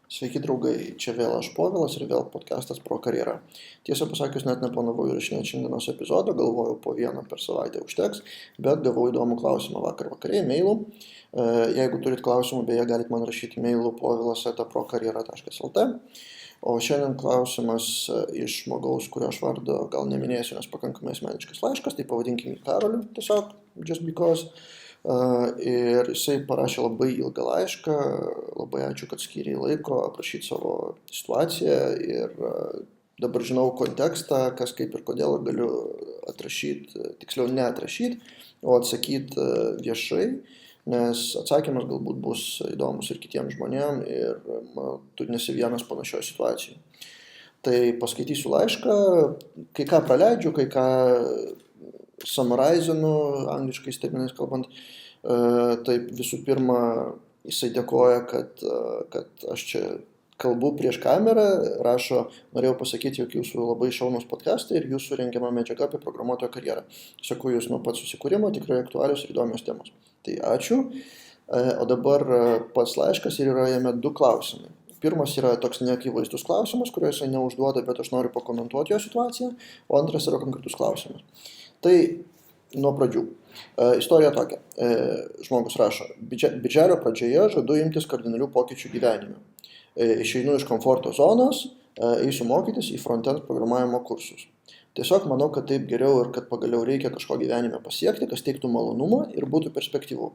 Sveiki draugai, čia vėl aš Povilas ir vėl podcastas Pro karjera. Tiesą pasakius, net neplanavau įrašinėti šiandienos epizodą, galvojau po vieną per savaitę užteks, bet gavau įdomų klausimą vakare e-mailu. Jeigu turit klausimų, beje, galite man rašyti e-mailu povilas@prokarjera.lt. O šiandien klausimas iš žmogaus, kurio aš vardo gal neminėsiu, nes pakankamai asmeniškas laiškas, tai pavadinkim jį Karoliu, tiesiog, just because. Ir jisai parašė labai ilgą laišką, labai ačiū, kad skyrė laiko aprašyti savo situaciją ir dabar žinau kontekstą, kas kaip ir kodėl galiu atrašyti, tiksliau neatrašyti, o atsakyti viešai, nes atsakymas galbūt bus įdomus ir kitiems žmonėms ir tu nesi vienas panašioje situacijoje. Tai paskaitysiu laišką, kai ką praleidžiu, kai ką summarizinu, angliškais terminais kalbant. Taip, visų pirma, jisai dėkoja, kad aš čia kalbu prieš kamerą, rašo, norėjau pasakyti, jog jūsų labai šaunus podcastai ir jūsų rengiama medžiaga apie programuotojo karjerą. Seku jūs nuo pat susikūrimo, tikrai aktualios ir įdomios temos. Tai ačiū. O dabar pats laiškas ir yra jame 2 klausimai. Pirmas yra toks neakivaizdus klausimas, kurio jisai neužduoda, bet aš noriu pakomentuoti jo situaciją, o antras yra konkretus klausimas. Tai nuo pradžių. Istorija tokia. Žmogus rašo, birželio pradžioje žadu imtis kardinalių pokyčių gyvenime. Išeinu iš komforto zonos, eisiu mokytis į frontend programavimo kursus. Tiesiog manau, kad taip geriau ir kad pagaliau reikia kažko gyvenime pasiekti, kas teiktų malonumą ir būtų perspektyvu.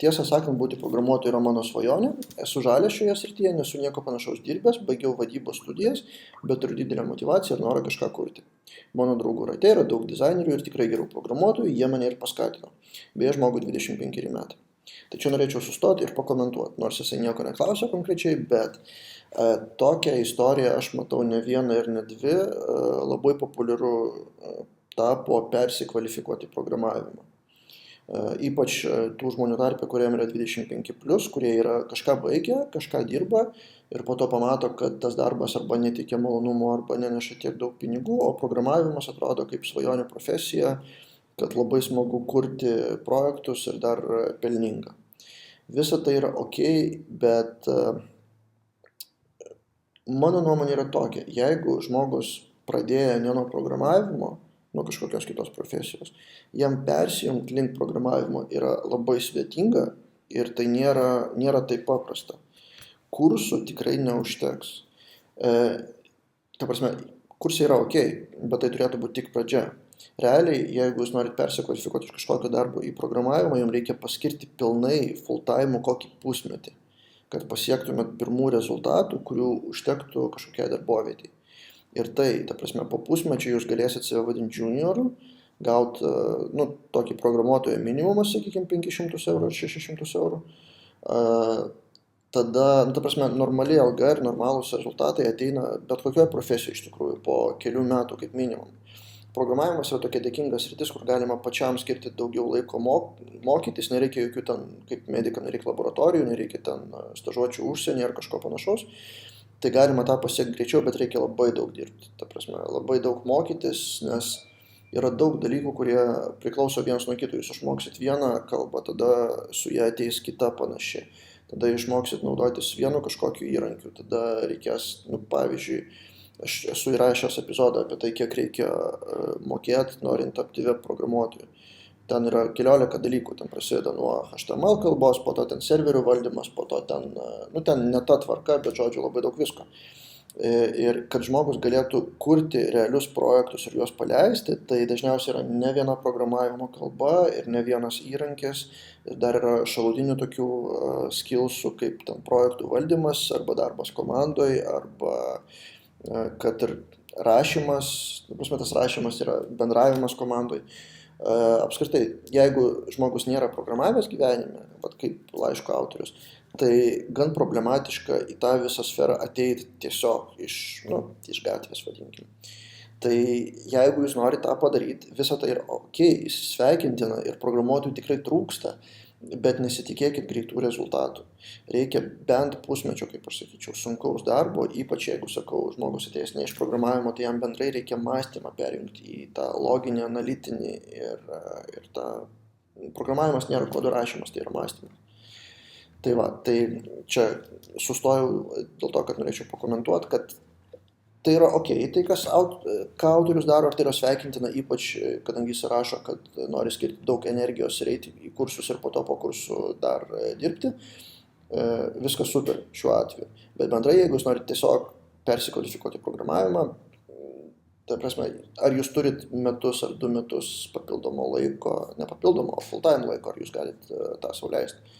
Tiesą sakant, būti programuotoju yra mano svajonė, esu žalias šioje srityje, nesu nieko panašaus dirbęs, baigiau vadybos studijas, bet turiu didelę motyvaciją ir norą kažką kurti. Mano draugų rate yra daug dizainerių ir tikrai gerų programuotojų, jie mane ir paskatino. Beje, žmogui 25 metai. Tačiau norėčiau sustoti ir pakomentuoti, nors jisai nieko neklausė konkrečiai, bet tokią istoriją aš matau ne vieną ir ne 2, labai populiaru tapo persikvalifikuoti programavimą. Ypač tų žmonių tarpe, kuriem yra 25+, kurie yra kažką baigę, kažką dirba ir po to pamato, kad tas darbas arba neteikia malonumo, arba neneša tiek daug pinigų, o programavimas atrodo kaip svajonių profesija, kad labai smagu kurti projektus ir dar pelninga. Visa tai yra ok, bet mano nuomonė yra tokia, jeigu žmogus pradėjo ne nuo programavimo, nuo kažkokios kitos profesijos, jam persijungti link programavimo yra labai sudėtinga ir tai nėra taip paprasta. Kursų tikrai neužteks. Ta prasme, kursai yra ok, bet tai turėtų būti tik pradžia. Realiai, jeigu jūs norit persikvalifikuoti iš kažkokio darbo į programavimą, jums reikia paskirti pilnai full time kokį pusmetį, kad pasiektumėt pirmų rezultatų, kurių užtektų kažkokiai darbovietei. Ir tai, ta prasme, po pusmečio jūs galėsit save vadinti junioru, gauti tokį programuotojo minimumą, sakykime, 500 eurų ar 600 eurų. Tada, ta prasme, normali alga ir normalūs rezultatai ateina bet kokioje profesijoje iš tikrųjų po kelių metų kaip minimum. Programavimas yra tokia dėkinga sritis, kur galima pačiam skirti daugiau laiko mokytis, nereikia jokių ten, kaip medikam, nereikia laboratorijų, nereikia ten stažuočių užsienį ar kažko panašaus. Tai galima tą pasiekti greičiau, bet reikia labai daug dirbti. Ta prasme, labai daug mokytis, nes yra daug dalykų, kurie priklauso vienas nuo kito. Jūs išmoksit vieną kalbą, tada su ją ateis kita panaši. Tada išmoksit naudotis vienu kažkokiu įrankiu. Tada reikės, pavyzdžiui, aš esu įrašęs epizodą apie tai, kiek reikia mokėti, norint tapti web programuotoju. Ten yra 14 dalykų, ten prasideda nuo HTML kalbos, po to ten serverių valdymas, po to ten ne ta tvarka, bet žodžiu labai daug visko. Ir kad žmogus galėtų kurti realius projektus ir juos paleisti, tai dažniausiai yra ne viena programavimo kalba ir ne vienas įrankis, ir dar yra šalutinių tokių skillsų, kaip ten projektų valdymas, arba darbas komandoje, arba kad ir rašymas, tas rašymas yra bendravimas komandoj. Apskritai, jeigu žmogus nėra programavęs gyvenime, kaip laiško autorius, tai gan problematiška į tą visą sferą ateiti tiesiog iš gatvės, vadinkim. Tai jeigu jūs norite tą padaryti, visą tai yra ok, sveikintina ir programuotojų tikrai trūksta, bet nesitikėkit greitų rezultatų. Reikia bent pusmečio, kaip aš sakyčiau, sunkaus darbo, ypač jeigu, sakau, žmogus atėjęs ne iš programavimo, tai jam bendrai reikia mąstymą perjungti į tą loginį, analitinį ir tą programavimas nėra kodų rašymas, tai yra mąstymas. Tai va, tai čia sustojau dėl to, kad norėčiau pakomentuoti, kad tai yra tai ką autorius daro, ar tai yra sveikintina, ypač kadangi jis rašo, kad nori skirti daug energijos ir eiti į kursus ir po to po kursų dar dirbti. Viskas super šiuo atveju. Bet bendrai, jeigu jūs norite tiesiog persikvalifikuoti programavimą, ta prasme, ar jūs turit metus ar 2 metus papildomo laiko, ne papildomo, o full time laiko, ar jūs galite tą sau leisti.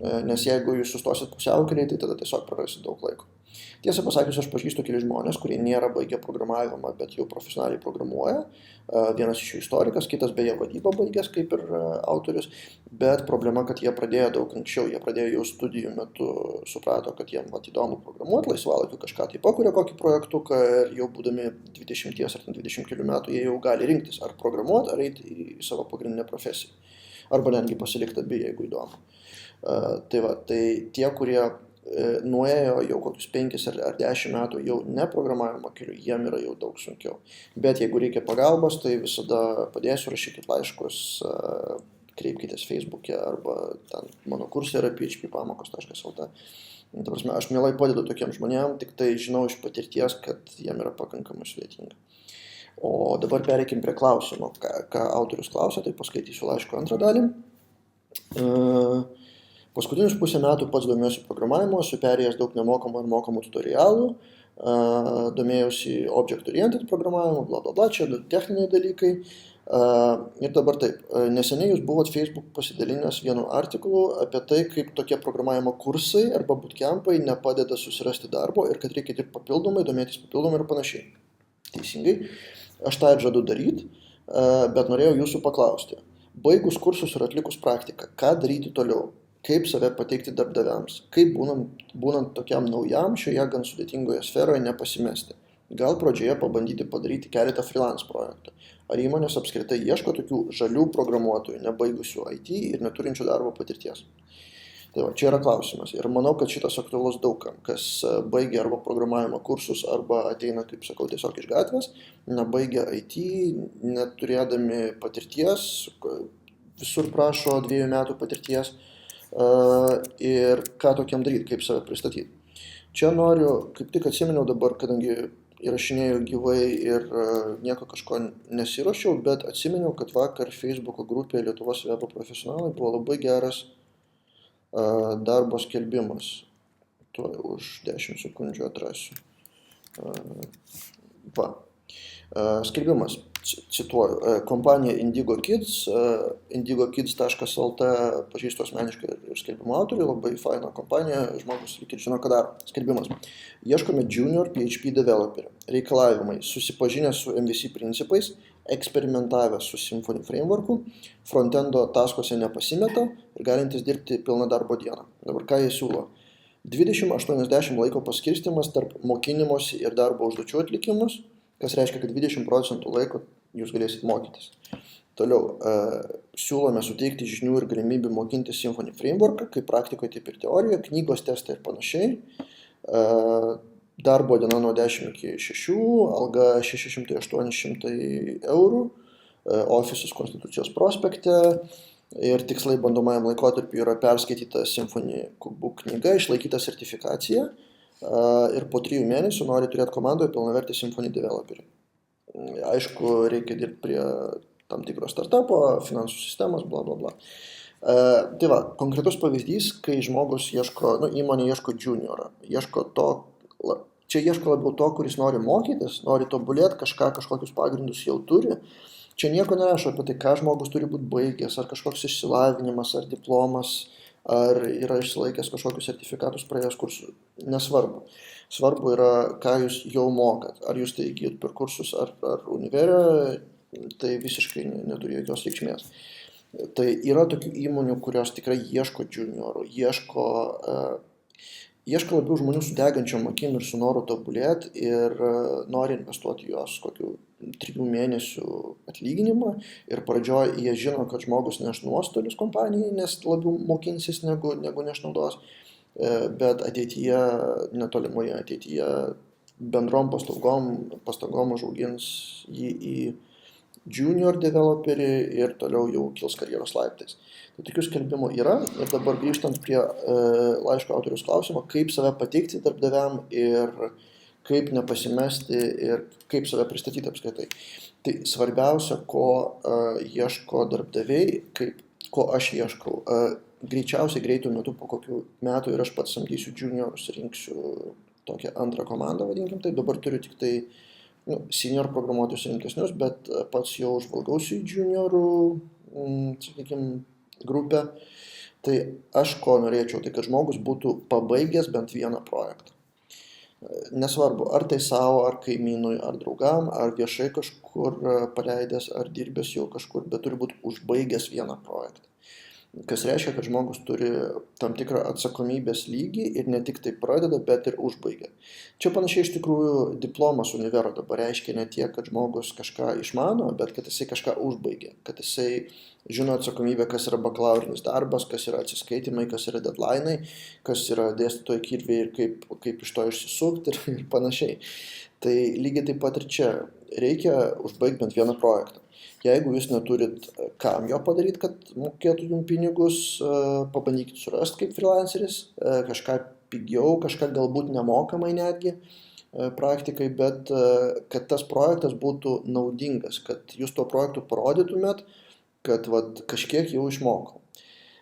Nes jeigu jūs sustosit pusiaukelėje, tai tada tiesiog prarasit daug laiko. Tiesą pasakius, aš pažįstu keli žmonės, kurie nėra baigę programavimą, bet jau profesionaliai programuoja. Vienas iš jų istorikas, kitas beje vadybą baigęs, kaip ir autorius, bet problema, kad jie pradėjo daug anksčiau, jie pradėjo jau studijų metu, suprato, kad jiem įdomu programuoti, laisvalaikiu kažką tai pakuria kokį projektuką ir jau būdami 20 ar 20 kelių metų jie jau gali rinktis ar programuoti, ar eiti į savo pagrindinę profesiją. Arba netgi pasilikti abi, jeigu įdomu. Tai tie, kurie nuėjo jau kokius 5 ar 10 metų jau ne programavimo keliu, jiem yra jau daug sunkiau. Bet jeigu reikia pagalbos, tai visada padėsiu, rašykit laiškus, kreipkitės Facebook'e arba ten mano kursai yra phppamokos.lt. Ta prasme, aš mielai padedu tokiem žmonėm, tik tai žinau iš patirties, kad jiem yra pakankamai sudėtinga. O dabar pereikim prie klausimo. Ką autorius klausia, tai paskaitysiu laiško antrą dalį. Paskutinius pusę metų pats domėjausi programavimu, esu perėjęs daug nemokamų ir mokamų tutorialų, domėjausi object-oriented programavimu, bla bla bla, čia techniniai dalykai. Ir dabar taip, neseniai jūs buvot Facebook pasidalinęs vienu artikulu apie tai, kaip tokie programavimo kursai arba bootcampai nepadeda susirasti darbo ir kad reikia dirbti papildomai, domėtis papildomai ir panašiai. Teisingai, aš tą ir žadu daryti, bet norėjau jūsų paklausti. Baigus kursus ir atlikus praktiką, ką daryti toliau? Kaip save pateikti darbdaviams, kaip būnant tokiam naujam šioje gan sudėtingoje sferoje nepasimesti. Gal pradžioje pabandyti padaryti keletą freelance projektų. Ar įmonės apskritai ieško tokių žalių programuotojų, nebaigusių IT ir neturinčių darbo patirties? Tai va, čia yra klausimas. Ir manau, kad šitas aktualus daugam, kas baigia arba programavimo kursus, arba ateina, kaip sakau, tiesiog iš gatvės, nebaigia IT, neturėdami patirties, visur prašo 2 metų patirties. Ir ką tokiam daryti, kaip save pristatyti. Čia noriu, kaip tik atsiminiau dabar, kadangi įrašinėjau gyvai ir nieko kažko nesiruošiau, bet atsiminiau, kad vakar Facebook'o grupėje Lietuvos webo profesionalai buvo labai geras darbo skelbimas. Tuo už 10 sekundžių atrasiu. Skelbimas, cituoju, kompanija Indigo Kids, indigokids.lt pažįstu asmeniškai ir skelbimo autorių, labai faina kompanija, žmogus iki žino, ką daro. Skelbimas. Ieškome junior PHP developerį. Reikalavimai, susipažinę su MVC principais, eksperimentavę su Symfony frameworku, frontendo taskose nepasimeta ir galintis dirbti pilną darbo dieną. Dabar ką jie siūlo? 20-80 laiko paskirstimas tarp mokinimosi ir darbo užduočių atlikimus, kas reiškia, kad 20% laiko jūs galėsit mokytis. Toliau, siūlome suteikti žinių ir galimybių mokintis Symfony frameworką, kaip praktikoje, taip ir teorijoje, knygos, testai ir panašiai. Darbo diena nuo 10 iki 6, alga 600-800 eurų, ofisus Konstitucijos prospekte ir tikslai bandomajam laikotarpiu yra perskaityta Symfony Cookbook knyga, išlaikyta sertifikacija. Ir po 3 mėnesių nori turėti komandoje pilnavertį Symfony developerį. Aišku, reikia dirbti prie tam tikro startupo, finansų sistemos, bla bla bla. Tai va, konkretus pavyzdys, kai žmogus įmonė ieško juniorą, čia ieško labiau to, kuris nori mokytis, nori tobulėti, kažkokius pagrindus jau turi. Čia nieko nerašo apie tai, ką žmogus turi būti baigęs, ar kažkoks išsilavinimas, ar diplomas, ar yra išsilaikęs kažkokius sertifikatus praėjęs kursų. Nesvarbu. Svarbu yra, ką jūs jau mokat. Ar jūs tai įgyjat per kursus, ar univerę, tai visiškai neturi jokios reikšmės. Tai yra tokių įmonių, kurios tikrai ieško juniorų, ieško labiau žmonių su degančiom akim ir su noru tobulėti ir nori investuoti juos kokių 3 mėnesių atlyginimą ir pradžioje jie žino, kad žmogus neš nuostolius kompanijai, nes labiau mokinsis negu neš naudos, bet ateityje, netolimoje ateityje bendrom pastangom užaugins jį junior developerį ir toliau jau kils karjeros laiptais. Tai tokių skelbimų yra ir dabar grįžtant prie laiško autoriaus klausimo, kaip save pateikti darbdaviam ir kaip nepasimesti ir kaip save pristatyti apskritai. Tai svarbiausia, ko ieško darbdaviai, ko aš ieškau. Greičiausiai greitų metų po kokių metų ir aš pats samdysiu juniorus, rinksiu tokią antrą komandą, vadinkim tai. Dabar turiu tik tai senior programuotojus rimtesnius, bet pats jau žvalgausiu į juniorų, sakykime, grupę. Tai aš ko norėčiau, tai kad žmogus būtų pabaigęs bent vieną projektą. Nesvarbu, ar tai savo, ar kaimynui, ar draugam, ar viešai kažkur paleidęs, ar dirbęs jau kažkur, bet turi būti užbaigęs vieną projektą. Kas reiškia, kad žmogus turi tam tikrą atsakomybės lygį ir ne tik tai pradeda, bet ir užbaigia. Čia panašiai iš tikrųjų diplomas univero dabar reiškia ne tiek, kad žmogus kažką išmano, bet kad jisai kažką užbaigia, kad jisai žino atsakomybę, kas yra bakalaurinis darbas, kas yra atsiskaitimai, kas yra deadline'ai, kas yra dėstytojų kirviai ir kaip iš to išsisukti ir panašiai. Tai lygiai taip pat ir čia reikia užbaigti bent vieną projektą. Jeigu jūs neturit kam jo padaryti, kad mokėtų jums pinigus, pabandykit surasti kaip freelanceris, kažką pigiau, kažką galbūt nemokamai netgi praktikai, bet kad tas projektas būtų naudingas, kad jūs tuo projektu parodytumėt, kad kažkiek jau išmokau.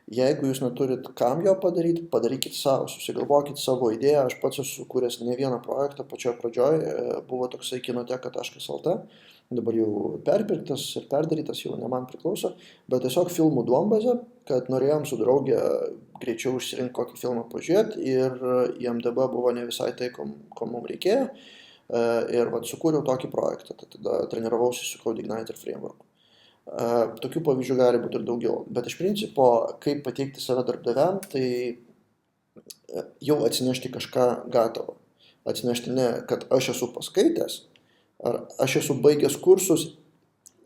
Jeigu jūs neturit kam jo padaryti, padarykit savo, susigalvokit savo idėją. Aš pats esu sukūręs ne vieną projektą, pačioje pradžioje buvo toksai kinoteka.lt, dabar jau perpirktas ir perdarytas, jau ne man priklauso, bet tiesiog filmų duombazė, kad norėjom su draugė greičiau išsirinkti kokį filmą pažiūrėti ir IMDb buvo ne visai tai, ko mums reikėjo ir sukūriau tokį projektą, tada treniravausi su CodeIgniter frameworku. Tokių pavyzdžių gali būti ir daugiau, bet iš principo, kaip pateikti save darbdaviam, tai jau atsinešti kažką gatavo. Atsinešti ne, kad aš esu paskaitęs, ar aš esu baigęs kursus,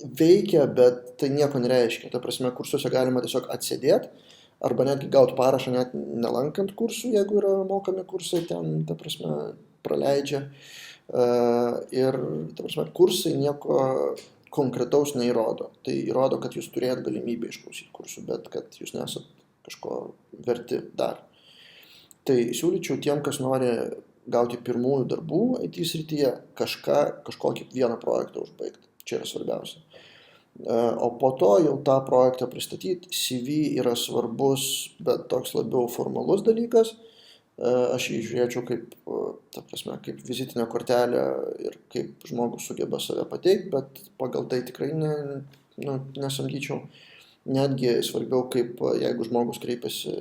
veikia, bet tai nieko nereiškia. Ta prasme, kursuose galima tiesiog atsėdėti, arba netgi gauti parašą net nelankant kursų, jeigu yra mokami kursai, ten, ta prasme, praleidžia. Ir, ta prasme, kursai nieko konkretaus neįrodo. Tai įrodo, kad jūs turėjot galimybę išklausyti kursų, bet kad jūs nesat kažko verti dar. Tai siūlyčiau tiem, kas nori gauti pirmųjų darbų IT srityje, kažkokį vieną projektą užbaigti. Čia yra svarbiausia. O po to jau tą projektą pristatyti. CV yra svarbus, bet toks labiau formalus dalykas. Aš jį žiūrėčiau kaip vizitinę kortelę ir kaip žmogus sugeba save pateikti, bet pagal tai tikrai nesamdyčiau. Netgi svarbiau, kaip jeigu žmogus kreipiasi,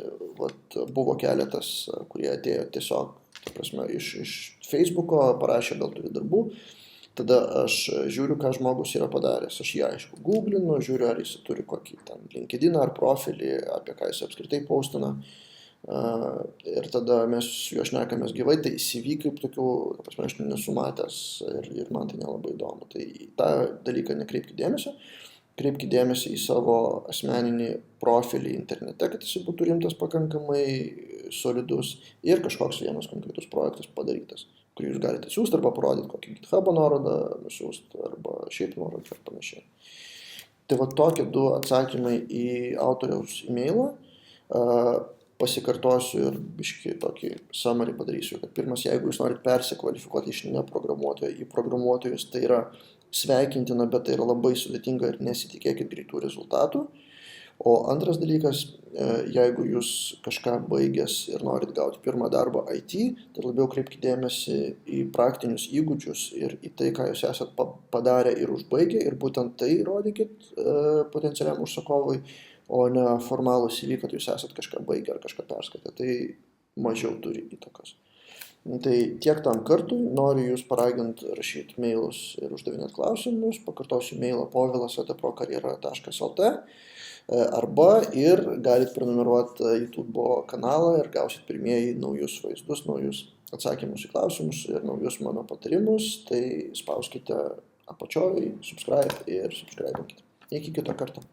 buvo keletas, kurie atėjo tiesiog, ta prasme, iš Facebooko, parašė, gal turi darbų, tada aš žiūriu, ką žmogus yra padaręs. Aš jį aišku googlinu, žiūriu, ar jis turi kokį ten LinkedIn ar profilį, apie ką jis apskritai postina. Ir tada mes su juo šnekamės gyvai, tai CV kaip tokių, aš nesu matęs ir man tai nelabai įdomu. Tai tą dalyką nekreipkite dėmesio, kreipkite dėmesį į savo asmeninį profilį internete, kad jis būtų rimtas pakankamai solidus ir kažkoks vienas konkretus projektas padarytas, kurį jūs galite siūsti arba parodyti kokį GitHub'o nuorodą nusiųsti arba šiaip nuorodą ir panašiai. Tai tokie du atsakymai į autoriaus e-mailą. Pasikartosiu ir biškį tokį summary padarysiu, kad pirmas, jeigu jūs norit persikvalifikuoti iš neprogramuotojo į programuotojus, tai yra sveikintina, bet tai yra labai sudėtinga ir nesitikėkit greitų rezultatų. O antras dalykas, jeigu jūs kažką baigęs ir norit gauti pirmą darbą IT, tai labiau kreipkite dėmesį į praktinius įgūdžius ir į tai, ką jūs esat padarę ir užbaigę, ir būtent tai rodykit potencialiam užsakovui, o ne formalų CV, kad jūs esat kažką baigę ar kažką perskaitę, tai mažiau turi įtakos. Tai tiek tam kartui, noriu jūs paraginti rašyti mailus ir uždavinėti klausimus, pakartosiu mailą povilas@prokarjera.lt arba ir galite prenumeruoti YouTube kanalą ir gausit pirmieji naujus vaizdus, naujus atsakymus į klausimus ir naujus mano patarimus, tai spauskite apačioj, subscribe ir subscribe-inkite. Iki kito karto.